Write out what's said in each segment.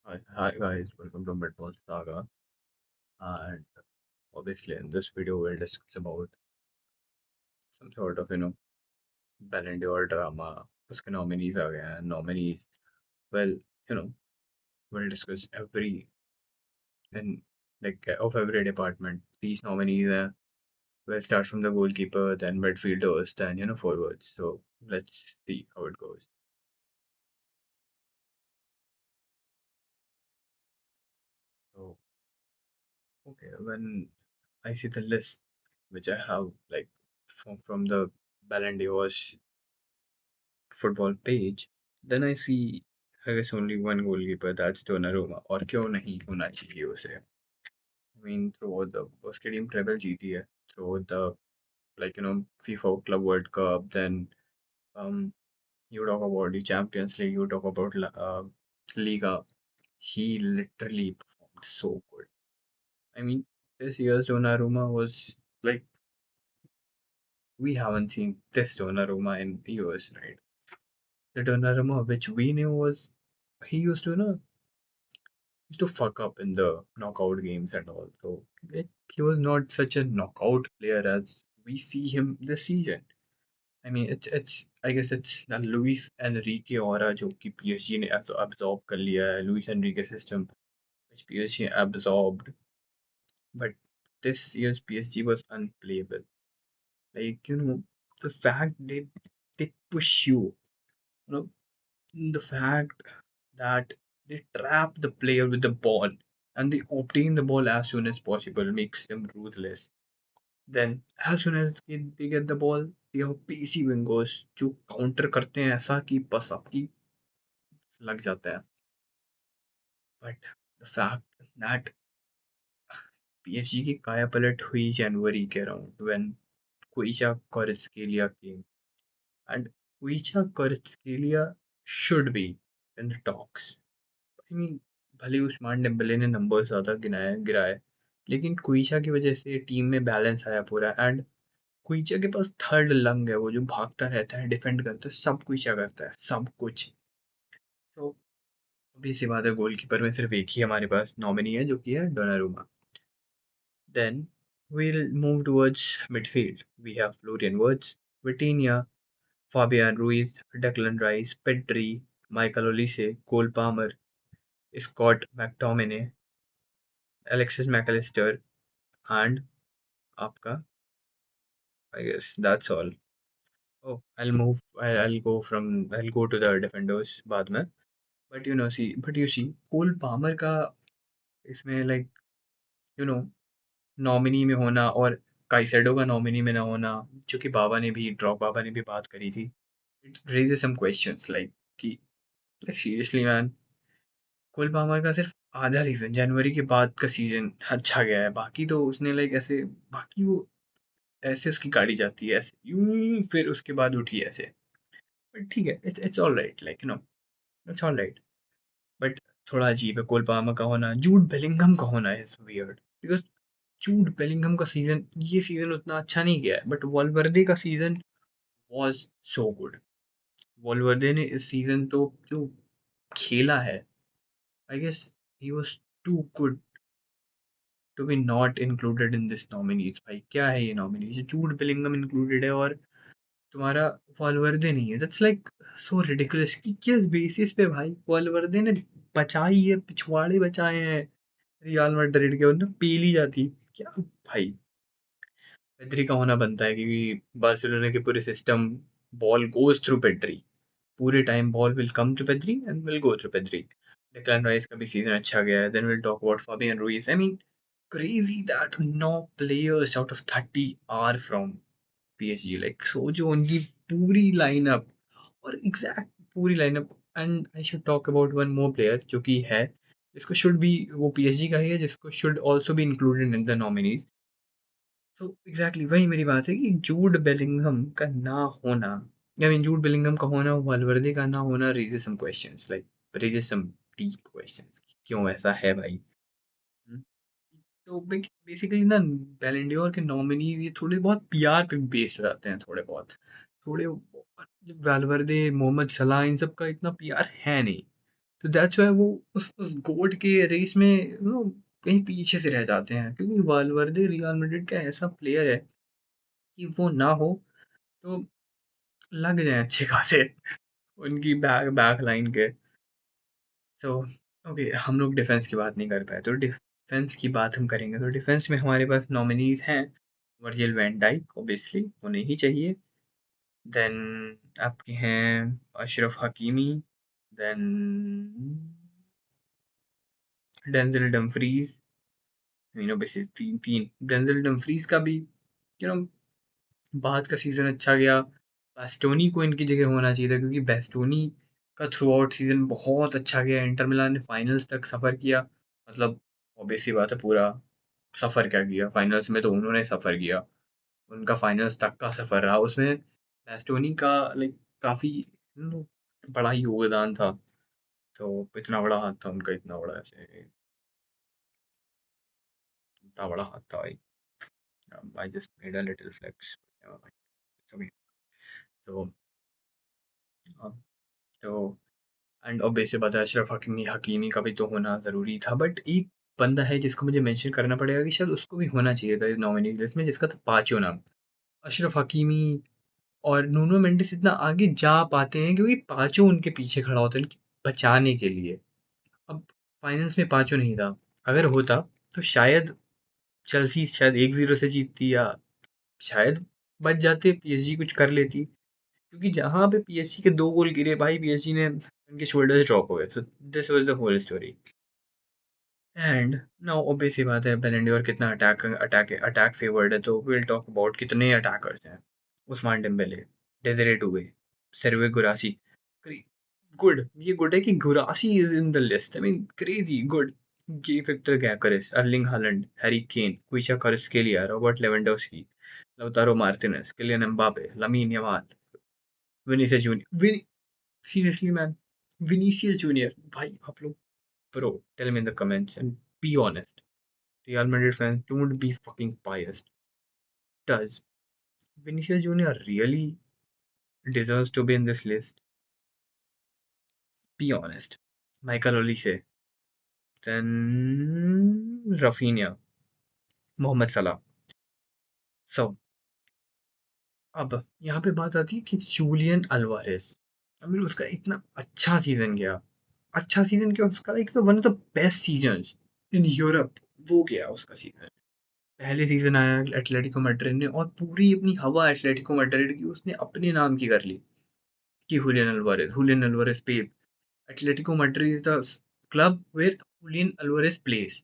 Hi guys, welcome to Midball Saga. And obviously, in this video, we'll discuss about some sort of, Ballon d'Or drama. उसके nominees आ गए हैं. Nominees, well, you know, we'll discuss in of every department. These nominees are, we'll start from the goalkeeper, then midfielders, then, forwards. So let's see how it goes. So, okay, when I see the list, which I have, like, from the Ballon d'Or's football page, then I see, I guess, only one goalkeeper, that's Donnarumma. और क्यों नहीं होना चाहिए उसे? I mean, throughout the उसकी team treble जीती है. Throughout the FIFA Club World Cup, then um you talk about the Champions League, you talk about Liga. He literally performed so good. I mean, this year's Donnarumma was like we haven't seen this Donnarumma in years, right? The Donnarumma which we knew was he used to fuck up in the knockout games and all. So he was not such a knockout player as we see him this season. I mean, it's I guess it's the Luis Enrique aura जो कि PSG ने absorb कर लिया है. Luis Enrique system which PSG absorbed, but this year's PSG was unplayable. Like the fact they push you know, the fact that they trap the player with the ball and they obtain the ball as soon as possible makes them ruthless. Then, as soon as they get the ball, they have pacey wingers जो counter करते हैं ऐसा कि बस आपकी लग जाता है. But the fact that PSG की काया पलट हुई जनवरी के around when Quisha Kvaratskhelia came, and Quisha Kvaratskhelia should be in the talks. I mean, भले ही उस्मान डेम्बेले ने नंबर ज़्यादा गिराए, लेकिन क्विचा की वजह से टीम में बैलेंस आया पूरा. एंड क्विचा के पास थर्ड लंग है, वो जो भागता रहता है, डिफेंड करता है, सब क्विचा करता है, सब कुछ. तो अभी सी बात है, गोलकीपर में सिर्फ एक ही हमारे पास नॉमिनी है जो कि है Donnarumma. Then we'll move towards midfield. We have Florian Wirtz, Vitinha, Fabian Ruiz, Declan Rice, Pedri, Michael Olise, Cole Palmer, Scott McTominay, Alexis McAllister, and आपका I guess that's all. Oh, I'll go to the defenders बाद में. But you see, Cole Palmer का इसमें you know nominee में होना और Caicedo का nominee में ना होना, जो कि बाबा ने भी बात करी थी. It raises some questions कि seriously man, कोल पामर का सिर्फ आधा सीजन जनवरी के बाद का सीजन अच्छा गया है. बाकी तो उसने ऐसे बाकी वो ऐसे उसकी गाड़ी जाती है ऐसे यूं फिर उसके बाद उठी ऐसे. बट ठीक है, it's all right, it's all right. But थोड़ा अजीब है कोल पामा का होना, जूड बेलिंगम का होना is weird. Because Jude Bellingham का सीजन ये सीजन उतना अच्छा नहीं गया है, बट वॉलवर्दे का season was so good. Valverde ने इस सीजन तो जो खेला है, I guess he was too good to be not included in this nominees. भाई क्या है ये नॉमिनीज, जूड बेलिंगम इंक्लूडेड है और तुम्हारा वॉलवर्दे नहीं है. दैट्स सो रिडिकुलस कि किस बेसिस पे भाई वॉलवर्दे ने बचाई है, पिछवाड़े बचाए हैं रियल मैड्रिड के, वरना पेल ही जाती क्या भाई. पेद्री का होना बनता है क्योंकि बार्सिलोना के पूरे system ball goes through Pedri. पूरे time ball will come to Pedri and will go through Pedri. Declan Rice का भी सीजन अच्छा गया है. Then will talk about Fabian Ruiz. I mean crazy that no players out of 30 are from PSG. सोचो उनकी पूरी lineup और exact पूरी lineup. And I should talk about one more player जो कि है जिसको शुड बी, वो PSG का ही है, जिसको should also be included in the nominees. तो एग्जैक्टली वही मेरी बात है कि जूड बेलिंगम का ना होना, आई मीन जूड बेलिंगम का होना, वालवर्दे का ना होना raises some questions, raises some deep questions. क्यों ऐसा है भाई? हम्म, तो बेसिकली ना बैलन डोर के नॉमिनीज ये थोड़े बहुत पीआर पे बेस्ड हो जाते हैं, थोड़े वालवर्दे, मोहम्मद सलाह, इन सब का इतना पीआर है नहीं. तो दैट्स व्हाई वो उस गोट के रेस में कहीं पीछे से रह जाते हैं, क्योंकि वालवर्दे रियल मैड्रिड का ऐसा प्लेयर है कि वो ना हो तो लग जाए अच्छे खासे उनकी बैक लाइन के। सो ओके, हम लोग डिफेंस की बात नहीं कर पाए, तो डिफेंस की बात हम करेंगे। तो डिफेंस में हमारे पास नॉमिनीज हैं। वर्जिल वैन डाइक ऑब्वियसली होने ही चाहिए। देन आपके हैं Achraf Hakimi. Then Denzel Dumfries. Basic तीन तीन डेंजिल डमफ्रीज का भी यू नो बाद का सीजन अच्छा गया। बेस्टोनी को इनकी जगह होना चाहिए था, क्योंकि बेस्टोनी का थ्रू आउट सीजन बहुत अच्छा गया। इंटर मिलान ने फाइनल्स तक सफ़र किया। मतलब ऑब्वियसली बात है, पूरा सफ़र क्या किया, फाइनल्स में तो उन्होंने सफ़र किया। उनका फाइनल्स तक का सफ़र रहा, उसमें बेस्टोनी का लाइक काफ़ी बड़ा योगदान था। तो इतना बड़ा हाथ था उनका, इतना बड़ा ऐसे, इतना बड़ा हाथ था भाई। I just made a little flex. तो हाँ, तो एंड ऑब्वियसली बात है, अशरफ हकीमी का भी तो होना ज़रूरी था। बट एक बंदा है जिसको मुझे मेंशन करना पड़ेगा कि शायद उसको भी होना चाहिए था इस नॉमिनी लिस्ट में, जिसका था पाँचों नाम। अशरफ हकीमी और नूनो मेंडिस इतना आगे जा पाते हैं क्योंकि पाँचों उनके पीछे खड़ा होता है उनकी बचाने के लिए। अब फाइनल्स में पाँचों नहीं था। अगर होता तो शायद चेल्सी शायद 1-0 से जीतती, या शायद बच जाते, पीएसजी कुछ कर लेती। क्योंकि जहाँ पे पीएसजी के 2 गोल गिरे भाई, पीएसजी ने उनके शोल्डर से ड्रॉप हो गए। So this was the whole story. And now obvious सी बात है, बेलेंडियोर कितना अटैक फेवर्ड है, तो विल टॉक अबाउट कितने अटैकर्स हैं। Ousmane Dembele, Desire Doue, Serhou Guirassy. Good, ये गुड है कि Guirassy is in the list. I mean crazy good. गे Viktor Gyokeres, Erling Haaland, Harry Kane, Khvicha Kvaratskhelia, Robert Lewandowski, Lautaro Martinez, Kylian Mbappe, Lamine Yamal, Vinicius Junior. Seriously man, Vinicius junior भाई, आप लोग bro, tell me in the comments and be honest. Real Madrid fans, don't be fucking biased. Does Vinicius Junior really deserves to be in this list? Be honest. Michael Olise, then Rafinha, Mohamed Salah. So, अब यहाँ पे बात आती है कि Julian Alvarez. I mean उसका इतना अच्छा सीजन गया। अच्छा सीजन क्या, उसका एक तो one of the best seasons in Europe, वो गया उसका सीजन। पहले सीजन आया एटलेटिको मैड्रिड ने, और पूरी अपनी हवा एटलेटिको मैड्रिड की उसने अपने नाम की कर ली कि Julian Alvarez Pep, Atletico Madrid is the club where Julian Alvarez plays.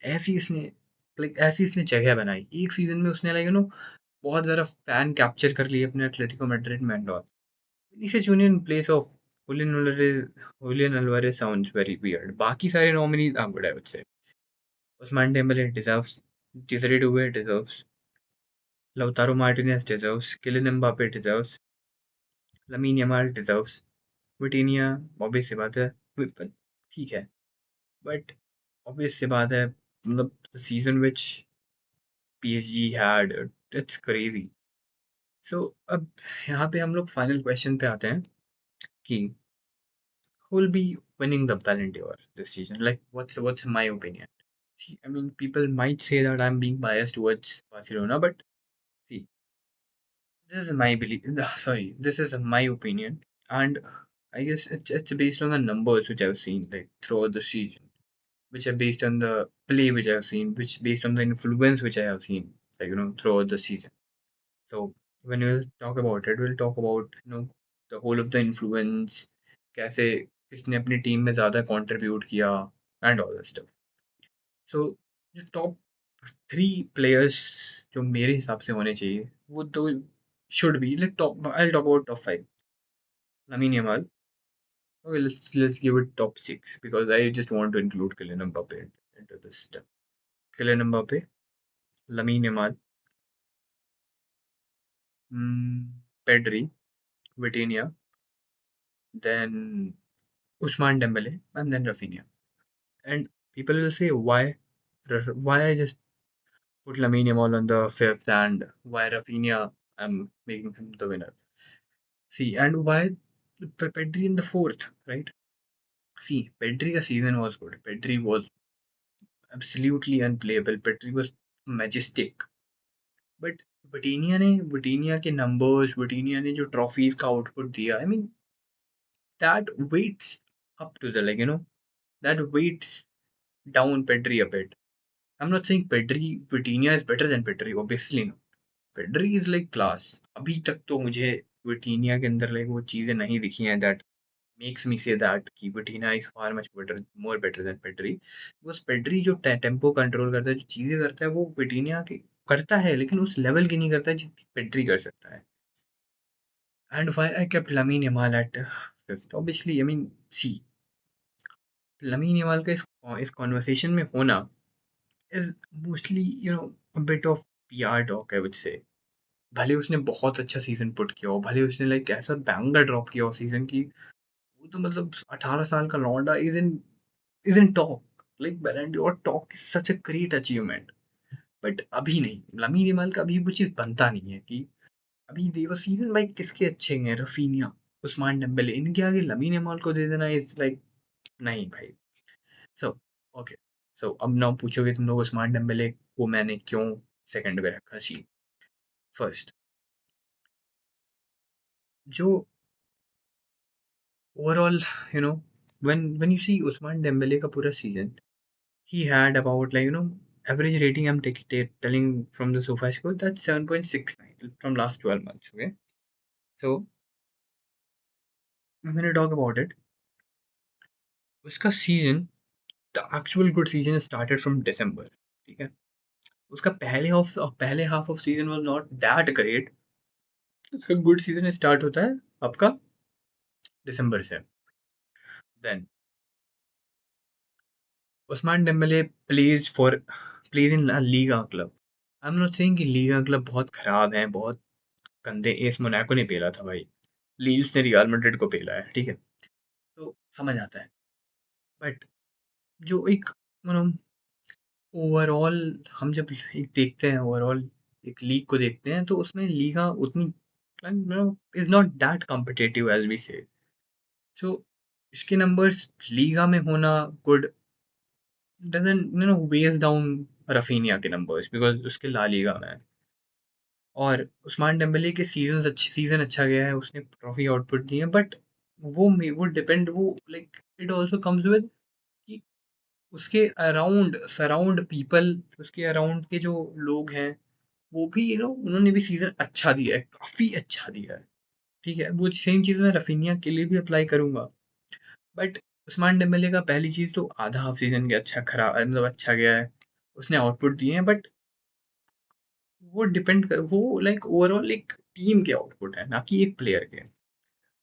ऐसी इसने ऐसी इसने जगह बनाई एक सीजन में, उसने बहुत ज़्यादा फैन कैप्चर कर लिए अपने एटलेटिको मैड्रिड में and all. Vinicius Junior in place of Julian Alvarez sounds very weird. बाकी सारे nominees are good I would say. Ousmane Dembele deserves, Desire Doue deserves, Lautaro Martinez deserves, Kylian Mbappe deserves, Lamine Yamal deserves, Vitinha obvious सी बात है, ठीक है, but obvious सी बात है, मतलब the season which PSG had, it's crazy. So अब यहाँ पे हम लोग final question पे आते हैं कि who will be winning the Ballon d'Or this season? Like what's my opinion? See, I mean, people might say that I'm being biased towards Barcelona, but see, this is my belief. Sorry, this is my opinion, and I guess it's based on the numbers which I've seen like throughout the season, which are based on the play which I've seen, which based on the influence which I have seen, like throughout the season. So when we'll talk about it, we'll talk about the whole of the influence, कैसे किसने अपनी team में ज़्यादा contribute किया and all that stuff. So the top three players जो मेरे हिसाब से होने चाहिए, वो तो should be like top. I talk about top five. Lamine Yamal. Okay, let's give it top six because I just want to include Kylian Mbappe into this step. Kylian Mbappe, Lamine Yamal, Pedri, Vitinha, then Usman Dembele, and then Rafinha. And people will say why I just put Lamine Yamal on the fifth and why Rafinha I'm making him the winner. See, and why Pedri in the fourth, right? See, Pedri का season was good. Pedri was absolutely unplayable. Pedri was majestic. But Vitinha के numbers, Vitinha ने जो trophies का output दिया, I mean that weighs up to the, that weighs down Pedri a bit. I am not saying Pedri Vitinha is better than Pedri, obviously no. Pedri is like class. अभी तक तो मुझे विटीनिया के अंदर वो चीजें नहीं दिखी हैं that makes me say that कि विटीना is far much better, more better than Pedri. Because Pedri जो टेम्पो कंट्रोल करता है, जो चीजें करता है, वो विटीनिया की करता है, लेकिन उस लेवल की नहीं करता है जितनी पेड्री कर सकता है. And why I kept Lamine Yamal at fifth? Obviously, I mean, see, Lamine Yamal का इस conversation में होना is mostly, a bit of PR talk, I would say. भले उसने बहुत अच्छा सीजन पुट किया हो, भले उसने ऐसा बैंगर ड्रॉप किया हो सीजन की, वो तो मतलब 18 साल का लौंडा इज इन टॉक, बैलेंडी और talk is such a great achievement. But अभी नहीं, लमीन यमाल का अभी वो चीज बनता नहीं है कि अभी देखो सीजन भाई किसके अच्छे हैं, रफीनिया, उस्मान डेम्बेले, इनके आगे लमीन यमाल को दे देना इज नहीं भाई. सो ओके, सो अब ना पूछोगे तुम लोग उस्मान डेम्बेले को मैंने क्यों सेकंड पे रखा. सी, फर्स्ट, जो overall, you know when you see Usman Dembele का पूरा season, he had about average rating I'm telling from the SofaScore, that's 7.69 from last 12 months. Okay, so I'm gonna talk about it. उसका season, the actual good season started from December. ठीक है, उसका पहले half of season was not that great. उसका good season start होता है आपका दिसंबर से. Then Ousmane Dembele plays in Liga club. I am not saying कि लीगा क्लब बहुत खराब है, बहुत गंदे. एस मोनाको ने पेला था भाई, लील्स ने रियल मैड्रिड को पेला है, ठीक है, तो समझ आता है. बट जो एक मतलब ओवरऑल हम जब एक देखते हैं, ओवरऑल एक लीग को देखते हैं, तो उसमें लीगा उतनी is not that competitive as we say. So इसके नंबर्स लीगा में होना good doesn't weigh down Raphinha के नंबर्स, बिकॉज उसके ला लीगा में है. और उस्मान डेम्बले के सीजन अच्छा गया है, उसने ट्रॉफी आउटपुट दी है, बट वो डिपेंड, वो इट आल्सो कम्स विद कि उसके अराउंड सराउंड पीपल, उसके अराउंड के जो लोग हैं, वो भी उन्होंने भी सीजन अच्छा दिया है, काफी अच्छा दिया है. ठीक है, वो सेम चीज मैं रफीनिया के लिए भी अप्लाई करूंगा. बट उस्मान डेम्बले का पहली चीज तो आधा हाफ सीजन के अच्छा खराब, मतलब अच्छा गया है, उसने आउटपुट दिए हैं, बट वो डिपेंड कर, वो ओवरऑल एक टीम के आउटपुट है, ना कि एक प्लेयर के.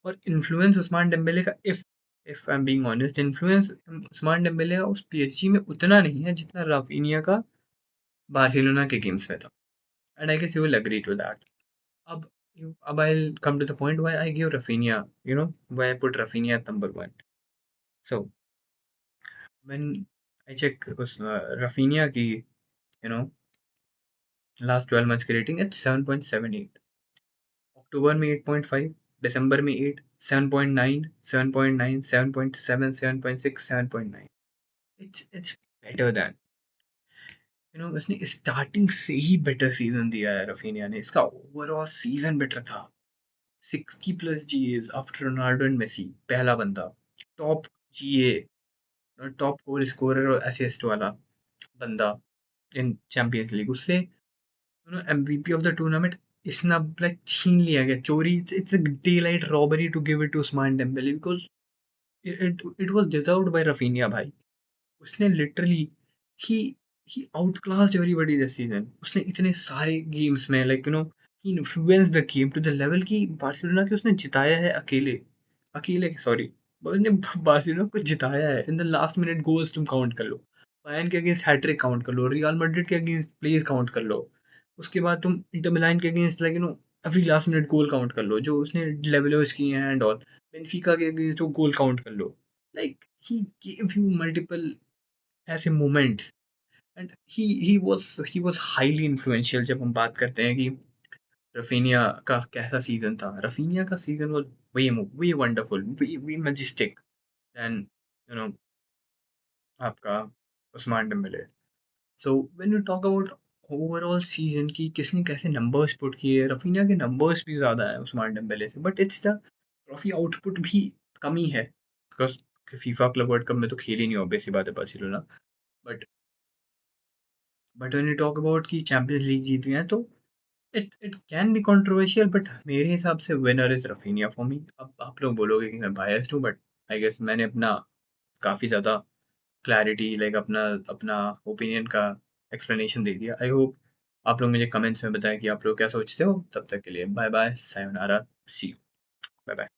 और इन्फ्लुएंस उस्मान डेम्बेले का, if I am being honest, influence Ousmane Dembele का उस पीएसजी में उतना नहीं है जितना राफिनिया का बार्सिलोना के गेम्स में था. And I guess you will agree to that. अब अब I'll come to the point why I give Rafinha, why I put Rafinha at number one. So when I check Rafinha की, you know last 12 months की rating it's 7.78. अक्टूबर में 8.5, दिसंबर में 8, 7.9, 7.9, 7.7, 7.6, 7.9. It's better than, उसने starting से ही better season दिया है Raphinha ने. इसका ओवरऑल सीजन बेटर था. 60 plus GAs after Ronaldo and Messi, पहला बंदा. Top GA, top goal scorer और असिस्ट वाला बंदा इन चैंपियंस लीग. उससे एमवीपी ऑफ द टूर्नामेंट इसने छीन लिया गया, चोरी. It's a daylight robbery to give it to Ousmane Dembele, because it was deserved by Raphinha भाई. उसने लिटरली ही ही आउटक्लास्ड एवरीबॉडी दिस सीजन. उसने इतने सारे गेम्स में ही influence the game to the level कि बार्सिलोना के उसने जिताया है अकेले, सॉरी, उसने बार्सिलोना को जिताया है. In the last minute goals तुम काउंट कर लो, बायर्न के अगेंस्ट हैट्रिक काउंट कर लो, रियल मैड्रिड के अगेंस्ट प्लेस काउंट कर लो, उसके बाद तुम इंटर मिलान के अगेंस्ट एवरी लास्ट मिनट गोल काउंट कर लो जो उसने लेवलोस किए हैं एंड ऑल. बेंफिका के अगेंस्ट वो गोल काउंट कर लो. ही गेव यू मल्टीपल ऐसे moments. And he was highly influential. जब हम बात करते हैं कि रफीनिया का कैसा सीजन था, रफीनिया का season was way way wonderful, way way majestic then you know आपका Ousmane Dembele. So when you talk about overall season की किसने कैसे नंबर्स पुट किए, रफीना के नंबर्स भी ज़्यादा है उस्मान डेम्बेले से, but it's the trophy output भी कम ही है, because FIFA club world cup में तो खेल ही नहीं, ऑब्वियस सी बात है Barcelona. But when you talk about कि चैंपियंस लीग जीत गए हैं, तो it can be controversial, but मेरे हिसाब से winner is Raphinha for me. अब आप लोग बोलोगे कि मैं बायस्ड हूँ, बट आई गेस मैंने अपना काफ़ी ज़्यादा क्लैरिटी, लाइक अपना अपना ओपिनियन का एक्सप्लेनेशन दे दिया। आई होप आप लोग मुझे कमेंट्स में बताएं कि आप लोग क्या सोचते हो। तब तक के लिए बाय बाय, सायोनारा, सी यू, बाय बाय।